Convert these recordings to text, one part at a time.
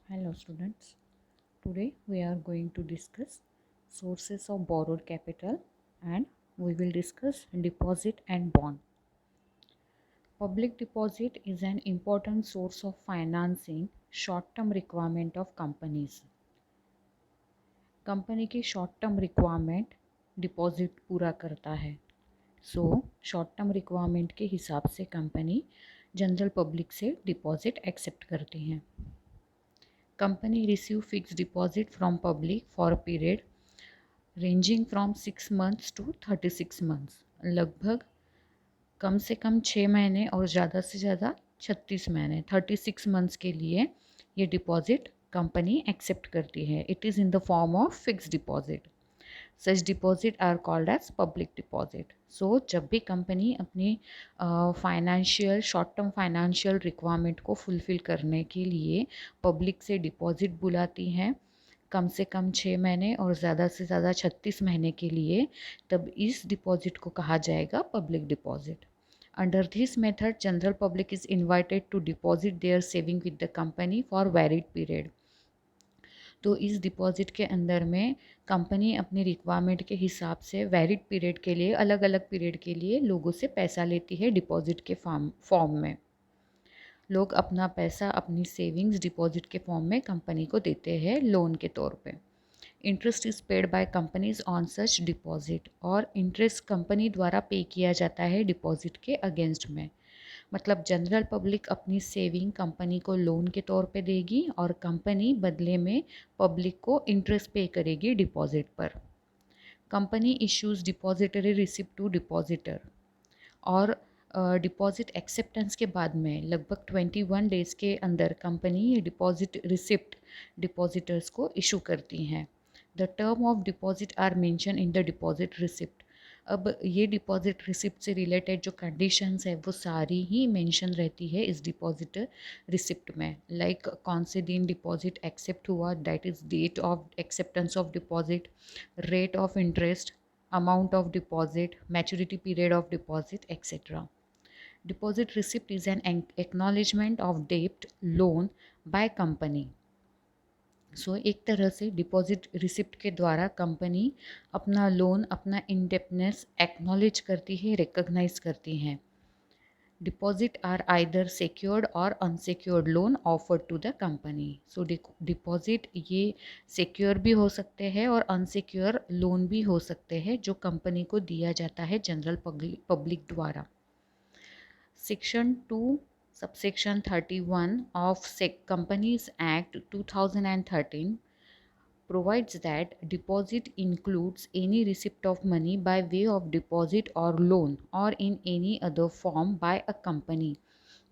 Hello students, today we are going to discuss sources of borrowed capital and we will discuss deposit and bond. Public deposit is an important source of financing short-term requirement of companies. Company की short term requirement deposit पूरा करता है. Short term requirement के हिसाब से company general public से deposit accept करती हैं. Company receive fixed deposit from public for a period ranging from 6 months to 36 months. लगभग कम से कम 6 महीने और ज़्यादा से ज़्यादा 36 महीने 36 मंथ्स के लिए ये डिपॉजिट कंपनी एक्सेप्ट करती है. It is in the form of fixed deposit. Such deposit are called as public deposit. So जब भी कंपनी अपनी financial short term financial requirement को फुलफ़िल करने के लिए पब्लिक से डिपॉजिट बुलाती हैं कम से कम 6 महीने और ज़्यादा से ज़्यादा 36 महीने के लिए, तब इस डिपॉजिट को कहा जाएगा public deposit. Under this method general public is invited to deposit their saving with the company for valid period. तो इस डिपॉजिट के अंदर में कंपनी अपनी रिक्वायरमेंट के हिसाब से वैलिड पीरियड के लिए अलग अलग पीरियड के लिए लोगों से पैसा लेती है डिपॉजिट के फॉर्म में. लोग अपना पैसा अपनी सेविंग्स डिपॉजिट के फॉर्म में कंपनी को देते हैं लोन के तौर पे. Interest is paid by companies on such deposit. और इंटरेस्ट कंपनी द्वारा पे किया जाता है डिपॉजिट के अगेंस्ट में. मतलब जनरल पब्लिक अपनी सेविंग कंपनी को लोन के तौर पे देगी और कंपनी बदले में पब्लिक को इंटरेस्ट पे करेगी डिपॉजिट पर. Company issues depository receipt to depositor. और डिपॉजिट एक्सेप्टेंस के बाद में लगभग 21 डेज़ के अंदर कंपनी ये डिपॉजिट रिसिप्ट डिपॉजिटर्स को इशू करती हैं. The term of deposit are mention in the deposit receipt. अब ये डिपॉजिट रिसिप्ट से रिलेटेड जो कंडीशंस है वो सारी ही मेंशन रहती है इस डिपॉजिट रिसिप्ट में. लाइक कौन से दिन डिपॉजिट एक्सेप्ट हुआ, that is date of acceptance of deposit, rate of interest, amount of deposit, maturity period of deposit, etc. Deposit receipt is an acknowledgement of debt loan by company. एक तरह से deposit receipt के द्वारा company अपना loan अपना indebtedness acknowledge करती है, recognise करती हैं. डिपॉजिट आर आइदर सिक्योर्ड और unsecured loan offered to the company. Deposit ये सिक्योर भी हो सकते हैं और अनसिक्योर लोन भी हो सकते हैं जो कंपनी को दिया जाता है जनरल पब्लिक द्वारा. Section 2 subsection 31 of companies act 2013 provides that deposit includes any receipt of money by way of deposit or loan or in any other form by a company,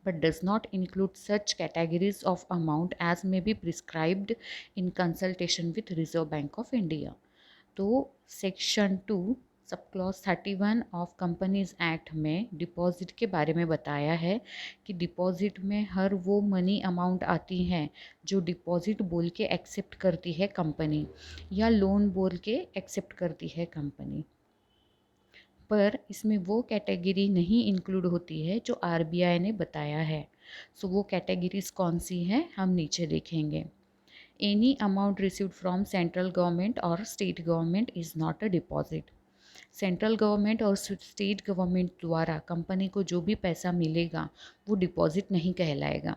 but does not include such categories of amount as may be prescribed in consultation with Reserve Bank of India. तो section 2 sub clause 31 of companies act में deposit के बारे में बताया है कि deposit में हर वो मनी अमाउंट आती हैं जो डिपॉजिट बोल के एक्सेप्ट करती है कंपनी या लोन बोल के एक्सेप्ट करती है कंपनी. पर इसमें वो कैटेगरी नहीं इंक्लूड होती है जो आरबीआई ने बताया है. वो कैटेगरीज कौन सी हैं हम नीचे देखेंगे. Any amount received from central government or state government is not a deposit. Central government और स्टेट गवर्नमेंट द्वारा कंपनी को जो भी पैसा मिलेगा वो डिपॉजिट नहीं कहलाएगा.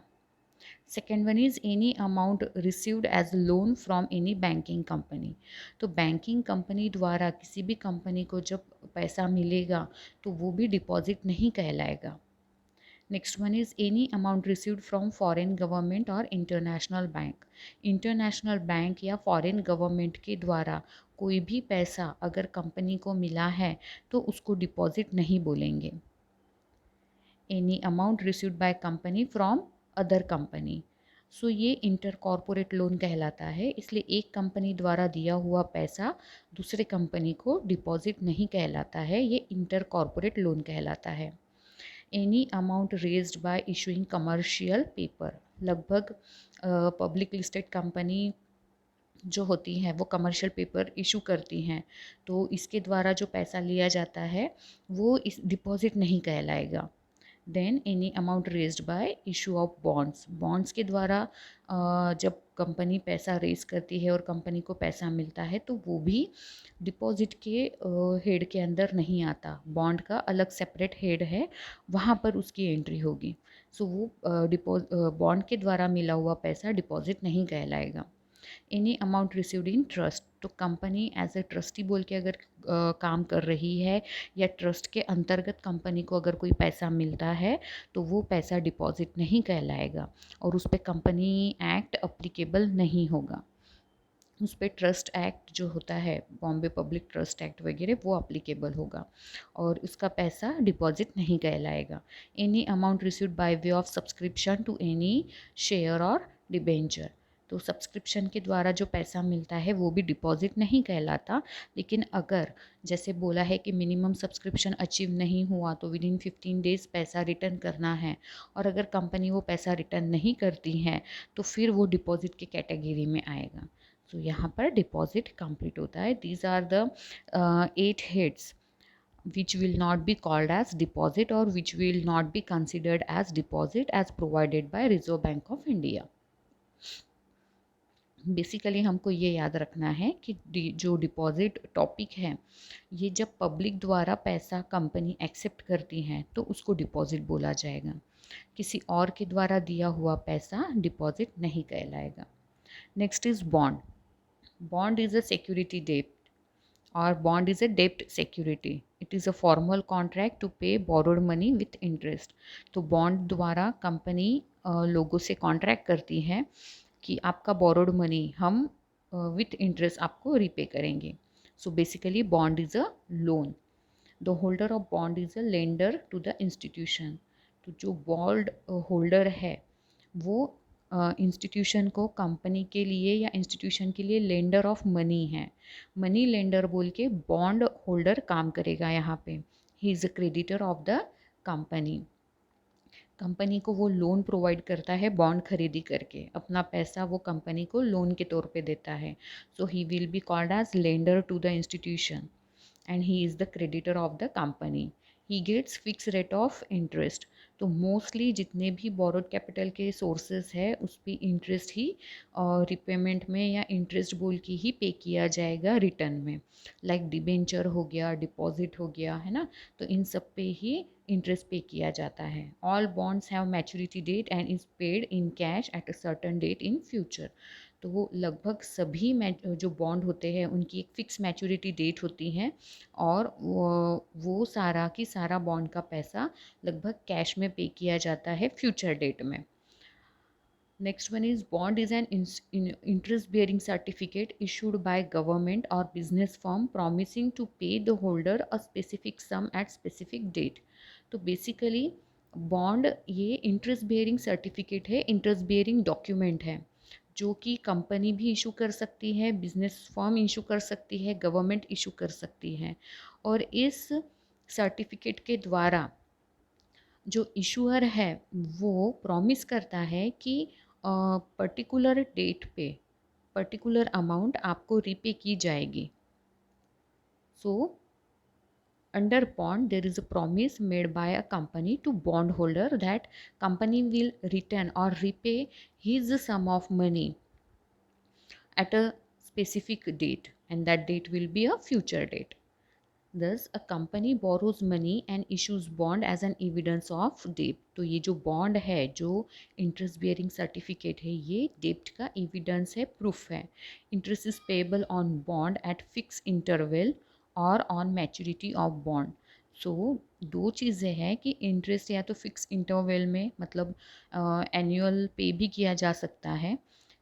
Second one is any amount received as loan from any banking company. तो बैंकिंग कंपनी द्वारा किसी भी कंपनी को जब पैसा मिलेगा तो वो भी डिपॉजिट नहीं कहलाएगा. Next one is any amount received from foreign government और इंटरनेशनल बैंक. इंटरनेशनल बैंक या फॉरेन गवर्नमेंट के द्वारा कोई भी पैसा अगर कंपनी को मिला है तो उसको डिपॉजिट नहीं बोलेंगे. Any amount received by company from other company. ये इंटर कॉर्पोरेट लोन कहलाता है. इसलिए एक कंपनी द्वारा दिया हुआ पैसा दूसरे कंपनी को डिपॉजिट नहीं कहलाता है, ये इंटर कॉर्पोरेट लोन कहलाता है. Any amount raised bye issuing commercial paper. लगभग पब्लिक लिस्टेड कंपनी जो होती हैं वो कमर्शियल पेपर इशू करती हैं, तो इसके द्वारा जो पैसा लिया जाता है वो इस डिपॉजिट नहीं कहलाएगा. Then any amount raised by issue of bonds, bonds के द्वारा जब कंपनी पैसा रेज करती है और कंपनी को पैसा मिलता है तो वो भी डिपॉजिट के हेड के अंदर नहीं आता, बॉन्ड का अलग सेपरेट हेड है, वहाँ पर उसकी एंट्री होगी। सो वो बॉन्ड के द्वारा मिला हुआ पैसा डिपॉजिट नहीं कहलाएगा। Any amount received in trust, तो कंपनी एज ए ट्रस्टी बोल के अगर काम कर रही है या ट्रस्ट के अंतर्गत कंपनी को अगर कोई पैसा मिलता है तो वो पैसा डिपॉजिट नहीं कहलाएगा और उस पर कंपनी एक्ट अप्लीकेबल नहीं होगा। उस पर ट्रस्ट एक्ट जो होता है, बॉम्बे पब्लिक ट्रस्ट एक्ट वगैरह, वो अप्लीकेबल होगा और उसका पैसा डिपॉजिट नहीं कहलाएगा। Any amount received by way of subscription to any share और डिबेंचर, तो सब्सक्रिप्शन के द्वारा जो पैसा मिलता है वो भी डिपॉजिट नहीं कहलाता, लेकिन अगर जैसे बोला है कि मिनिमम सब्सक्रिप्शन अचीव नहीं हुआ तो विद इन 15 डेज़ पैसा रिटर्न करना है, और अगर कंपनी वो पैसा रिटर्न नहीं करती है तो फिर वो डिपॉजिट के कैटेगरी में आएगा। तो यहाँ पर डिपॉजिट कंप्लीट होता है। These are the 8 heads which will not be called as deposit or which will not be considered as deposit as provided by Reserve Bank of India. Basically हमको ये याद रखना है कि जो डिपॉजिट टॉपिक है ये जब पब्लिक द्वारा पैसा कंपनी एक्सेप्ट करती है तो उसको डिपॉजिट बोला जाएगा, किसी और के द्वारा दिया हुआ पैसा डिपॉजिट नहीं कहलाएगा। Next is bond. Bond is a security debt or bond is a debt security. It is a formal contract to pay borrowed money with interest. तो बॉन्ड द्वारा कंपनी लोगों से कॉन्ट्रैक्ट करती है कि आपका बोरोड मनी हम विथ इंटरेस्ट आपको रीपे करेंगे। So basically bond is a loan. The holder of bond is a lender to the institution. तो जो बॉन्ड होल्डर है वो इंस्टीट्यूशन को कंपनी के लिए या इंस्टीट्यूशन के लिए लेंडर ऑफ मनी है। मनी लेंडर बोल के बॉन्ड होल्डर काम करेगा यहाँ पे। He is a creditor of the company. Company को वो लोन प्रोवाइड करता है बॉन्ड खरीदी करके, अपना पैसा वो कंपनी को लोन के तौर पे देता है। So he will be called as lender to the institution and he is the creditor of the company. He gets fix rate of interest. तो मोस्टली जितने भी बोरोड कैपिटल के सोर्सेज है उस पर इंटरेस्ट ही रिपेमेंट में या इंटरेस्ट बोल के ही पे किया जाएगा रिटर्न में। लाइक डिबेंचर हो गया, डिपॉजिट हो गया, है ना, तो इन सब पे ही इंटरेस्ट पे किया जाता है। All bonds have maturity date and is paid in cash at a certain date in future. तो वो लगभग सभी जो बॉन्ड होते हैं उनकी एक फ़िक्स मैच्योरिटी डेट होती है और वो सारा की सारा बॉन्ड का पैसा लगभग कैश में पे किया जाता है फ्यूचर डेट में। Next one is bond is an interest bearing certificate issued by government or business firm promising to pay the holder a specific sum at specific date. तो बेसिकली बॉन्ड ये interest bearing certificate है, interest bearing document है जो कि company भी issue कर सकती है, बिजनेस फर्म इशू कर सकती है, गवर्नमेंट इशू कर सकती है। और इस सर्टिफिकेट के द्वारा जो इशूअर है वो प्रॉमिस करता है कि पर्टिकुलर डेट पे पर्टिकुलर अमाउंट आपको रीपे की जाएगी। सो under bond there is a promise made by a company to bondholder that company will return or repay his sum of money at a specific date and that date will be a future date. Thus a company borrows money and issues bond as an evidence of debt. तो ये जो bond है, जो interest bearing certificate है, ये डेप्ट का evidence है, proof है। Interest is payable on bond eight fix interval और ऑन मैच्योरिटी ऑफ बॉन्ड। सो दो चीज़ें हैं कि इंटरेस्ट या तो फिक्स इंटरवल में मतलब एनुअल पे भी किया जा सकता है,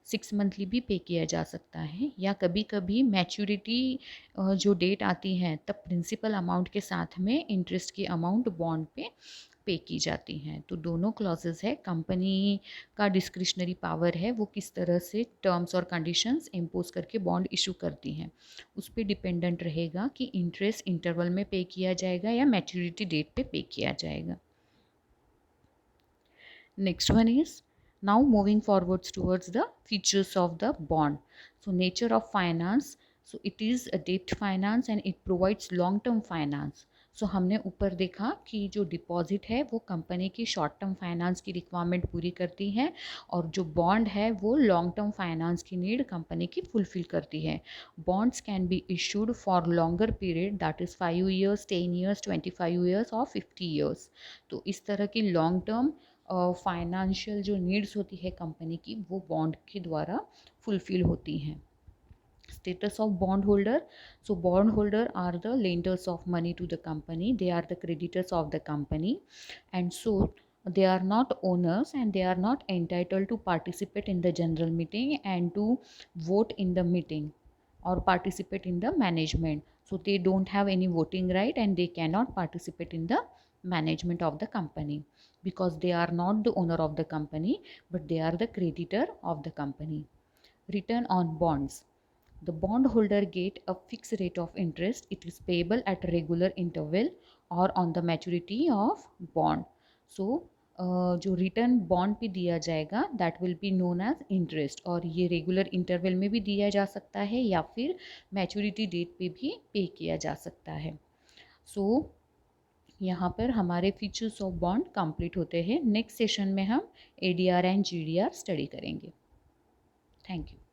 6 मंथली भी पे किया जा सकता है, या कभी कभी मैच्योरिटी जो डेट आती है तब प्रिंसिपल अमाउंट के साथ में इंटरेस्ट की अमाउंट बॉन्ड पे की जाती हैं। तो दोनों क्लॉजेस है। कंपनी का डिस्क्रिशनरी पावर है, वो किस तरह से टर्म्स और कंडीशंस इम्पोज करके बॉन्ड इशू करती हैं, उस पर डिपेंडेंट रहेगा कि इंटरेस्ट इंटरवल में पे किया जाएगा या मैच्योरिटी डेट पे किया जाएगा। Next one is now moving forwards towards the features of the bond. So nature of finance, so it is a debt finance and it provides long term finance. सो हमने ऊपर देखा कि जो डिपॉजिट है वो कंपनी की शॉर्ट टर्म फाइनेंस की requirement पूरी करती है और जो बॉन्ड है वो लॉन्ग टर्म फाइनेंस की नीड कंपनी की फुलफिल करती है. Bonds can be issued for longer period, that is 5 years, 10 years, 25 years और 50 years. तो इस तरह की लॉन्ग टर्म फाइनेंशियल जो नीड्स होती है कंपनी की वो बॉन्ड के द्वारा फुलफिल होती हैं. Status of bondholder. So bondholder are the lenders of money to the company, they are the creditors of the company, and so they are not owners and they are not entitled to participate in the general meeting and to vote in the meeting or participate in the management. So they don't have any voting right and they cannot participate in the management of the company because they are not the owner of the company but they are the creditor of the company. Return on bonds. The bondholder get a fixed rate of interest. It is payable at a regular interval or on the maturity of bond. So जो return bond पे दिया जाएगा that will be known as interest और ये regular interval में भी दिया जा सकता है या फिर मैच्योरिटी डेट पे भी पे किया जा सकता है. सो यहाँ पर हमारे फीचर्स ऑफ बॉन्ड कंप्लीट होते हैं. नेक्स्ट सेशन में हम ADR एंड GDR स्टडी करेंगे. Thank you.